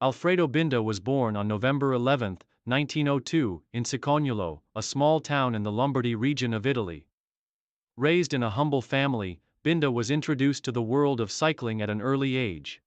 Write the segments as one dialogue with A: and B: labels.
A: Alfredo Binda was born on November 11, 1902, in Cicognolo, a small town in the Lombardy region of Italy. Raised in a humble family, Binda was introduced to the world of cycling at an early age.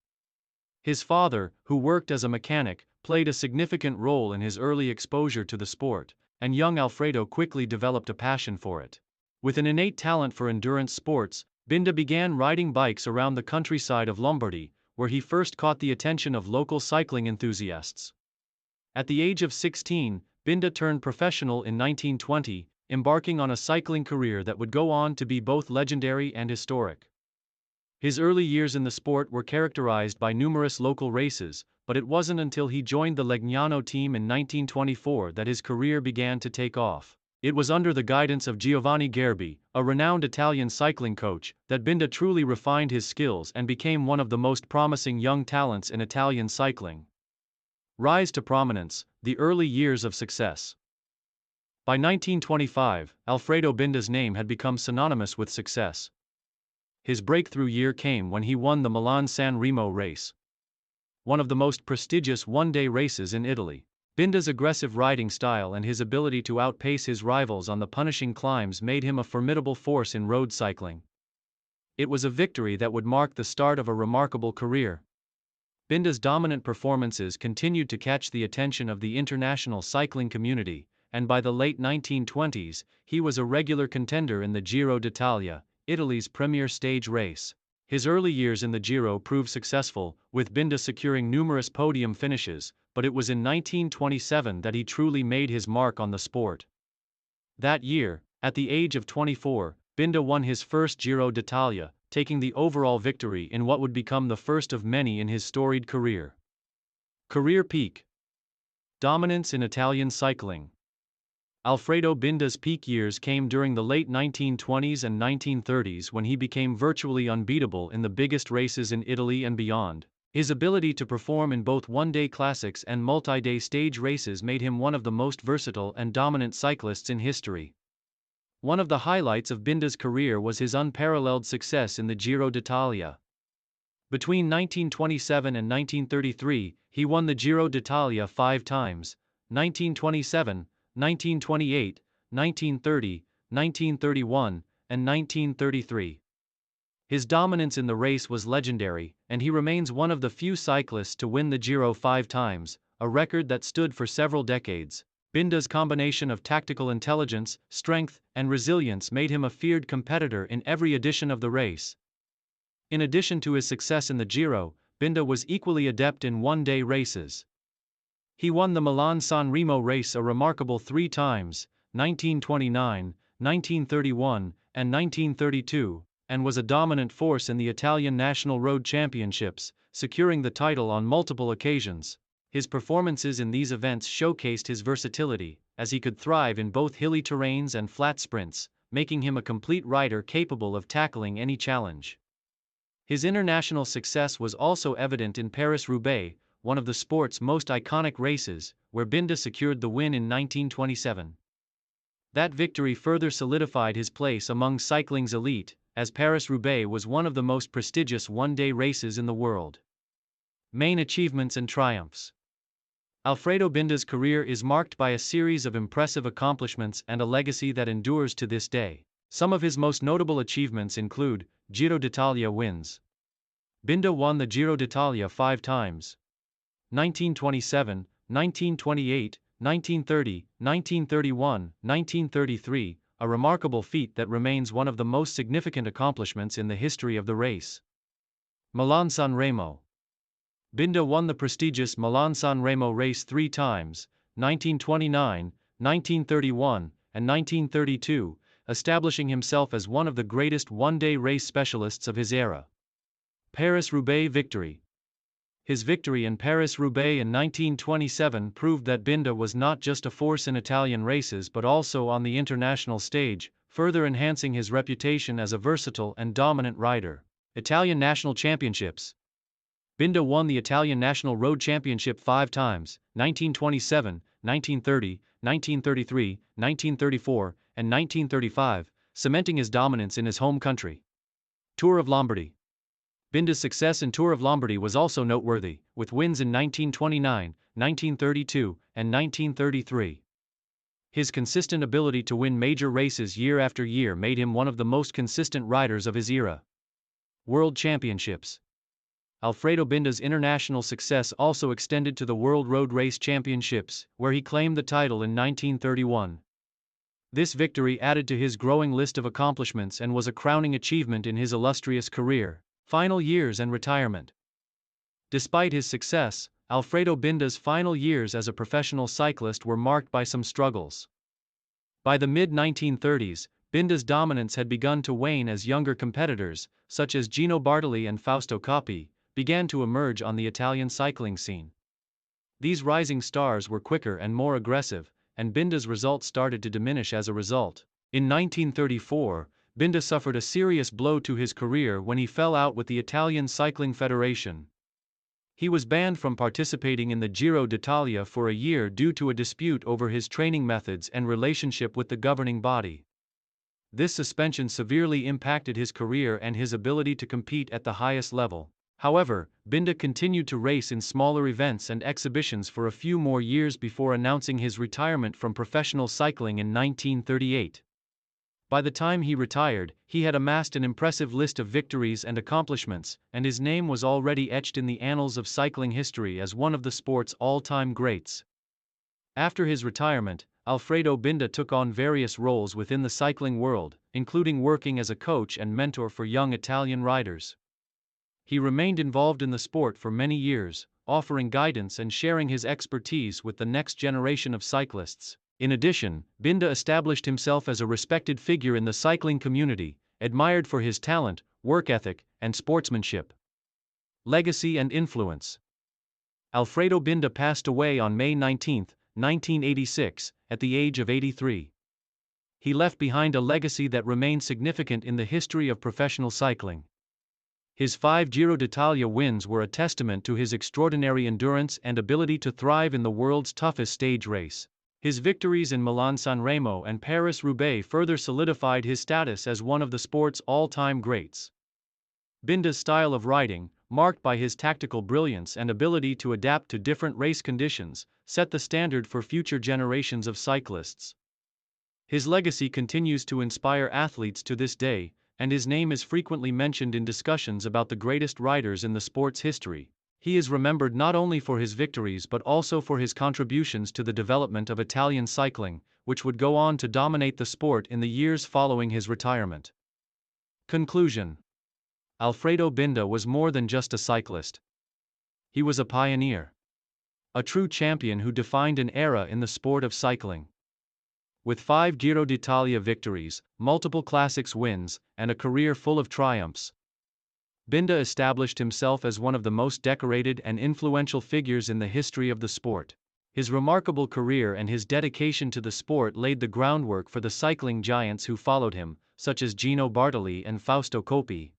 A: His father, who worked as a mechanic, played a significant role in his early exposure to the sport, and young Alfredo quickly developed a passion for it. With an innate talent for endurance sports, Binda began riding bikes around the countryside of Lombardy, where he first caught the attention of local cycling enthusiasts. At the age of 16, Binda turned professional in 1920, embarking on a cycling career that would go on to be both legendary and historic. His early years in the sport were characterized by numerous local races, but it wasn't until he joined the Legnano team in 1924 that his career began to take off. It was under the guidance of Giovanni Gerbi, a renowned Italian cycling coach, that Binda truly refined his skills and became one of the most promising young talents in Italian cycling. Rise to prominence, the early years of success. By 1925, Alfredo Binda's name had become synonymous with success. His breakthrough year came when he won the Milan-San Remo race, one of the most prestigious one-day races in Italy. Binda's aggressive riding style and his ability to outpace his rivals on the punishing climbs made him a formidable force in road cycling. It was a victory that would mark the start of a remarkable career. Binda's dominant performances continued to catch the attention of the international cycling community, and by the late 1920s, he was a regular contender in the Giro d'Italia, Italy's premier stage race. His early years in the Giro proved successful, with Binda securing numerous podium finishes, but it was in 1927 that he truly made his mark on the sport. That year, at the age of 24, Binda won his first Giro d'Italia, taking the overall victory in what would become the first of many in his storied career. Career peak. Dominance in Italian cycling. Alfredo Binda's peak years came during the late 1920s and 1930s when he became virtually unbeatable in the biggest races in Italy and beyond. His ability to perform in both one-day classics and multi-day stage races made him one of the most versatile and dominant cyclists in history. One of the highlights of Binda's career was his unparalleled success in the Giro d'Italia. Between 1927 and 1933, he won the Giro d'Italia 5 times: 1927, 1928, 1930, 1931, and 1933. His dominance in the race was legendary, and he remains one of the few cyclists to win the Giro 5 times, a record that stood for several decades. Binda's combination of tactical intelligence, strength, and resilience made him a feared competitor in every edition of the race. In addition to his success in the Giro, Binda was equally adept in one-day races. He won the Milan-San Remo race a remarkable 3 times, 1929, 1931, and 1932, and was a dominant force in the Italian National Road Championships, securing the title on multiple occasions. His performances in these events showcased his versatility, as he could thrive in both hilly terrains and flat sprints, making him a complete rider capable of tackling any challenge. His international success was also evident in Paris-Roubaix, one of the sport's most iconic races, where Binda secured the win in 1927. That victory further solidified his place among cycling's elite, as Paris-Roubaix was one of the most prestigious one-day races in the world. Main achievements and triumphs. Alfredo Binda's career is marked by a series of impressive accomplishments and a legacy that endures to this day. Some of his most notable achievements include Giro d'Italia wins. Binda won the Giro d'Italia 5 times: 1927, 1928, 1930, 1931, 1933, a remarkable feat that remains one of the most significant accomplishments in the history of the race. Milan-San Remo. Binda won the prestigious Milan-San Remo race 3 times: 1929, 1931, and 1932, establishing himself as one of the greatest one-day race specialists of his era. Paris-Roubaix victory. His victory in Paris-Roubaix in 1927 proved that Binda was not just a force in Italian races but also on the international stage, further enhancing his reputation as a versatile and dominant rider. Italian National Championships. Binda won the Italian National Road Championship 5 times: 1927, 1930, 1933, 1934, and 1935, cementing his dominance in his home country. Tour of Lombardy. Binda's success in Tour of Lombardy was also noteworthy, with wins in 1929, 1932, and 1933. His consistent ability to win major races year after year made him one of the most consistent riders of his era. World Championships. Alfredo Binda's international success also extended to the World Road Race Championships, where he claimed the title in 1931. This victory added to his growing list of accomplishments and was a crowning achievement in his illustrious career, final years and retirement. Despite his success, Alfredo Binda's final years as a professional cyclist were marked by some struggles. By the mid-1930s, Binda's dominance had begun to wane as younger competitors, such as Gino Bartali and Fausto Coppi, began to emerge on the Italian cycling scene. These rising stars were quicker and more aggressive, and Binda's results started to diminish as a result. In 1934, Binda suffered a serious blow to his career when he fell out with the Italian Cycling Federation. He was banned from participating in the Giro d'Italia for a year due to a dispute over his training methods and relationship with the governing body. This suspension severely impacted his career and his ability to compete at the highest level. However, Binda continued to race in smaller events and exhibitions for a few more years before announcing his retirement from professional cycling in 1938. By the time he retired, he had amassed an impressive list of victories and accomplishments, and his name was already etched in the annals of cycling history as one of the sport's all-time greats. After his retirement, Alfredo Binda took on various roles within the cycling world, including working as a coach and mentor for young Italian riders. He remained involved in the sport for many years, offering guidance and sharing his expertise with the next generation of cyclists. In addition, Binda established himself as a respected figure in the cycling community, admired for his talent, work ethic, and sportsmanship. Legacy and influence. Alfredo Binda passed away on May 19, 1986, at the age of 83. He left behind a legacy that remains significant in the history of professional cycling. His 5 Giro d'Italia wins were a testament to his extraordinary endurance and ability to thrive in the world's toughest stage race. His victories in Milan-San Remo and Paris-Roubaix further solidified his status as one of the sport's all-time greats. Binda's style of riding, marked by his tactical brilliance and ability to adapt to different race conditions, set the standard for future generations of cyclists. His legacy continues to inspire athletes to this day, and his name is frequently mentioned in discussions about the greatest riders in the sport's history. He is remembered not only for his victories but also for his contributions to the development of Italian cycling, which would go on to dominate the sport in the years following his retirement. Conclusion. Alfredo Binda was more than just a cyclist. He was a pioneer. A true champion who defined an era in the sport of cycling. With 5 Giro d'Italia victories, multiple classics wins, and a career full of triumphs, Binda established himself as one of the most decorated and influential figures in the history of the sport. His remarkable career and his dedication to the sport laid the groundwork for the cycling giants who followed him, such as Gino Bartali and Fausto Coppi.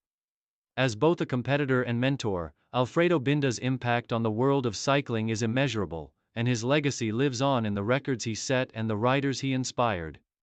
A: As both a competitor and mentor, Alfredo Binda's impact on the world of cycling is immeasurable, and his legacy lives on in the records he set and the riders he inspired.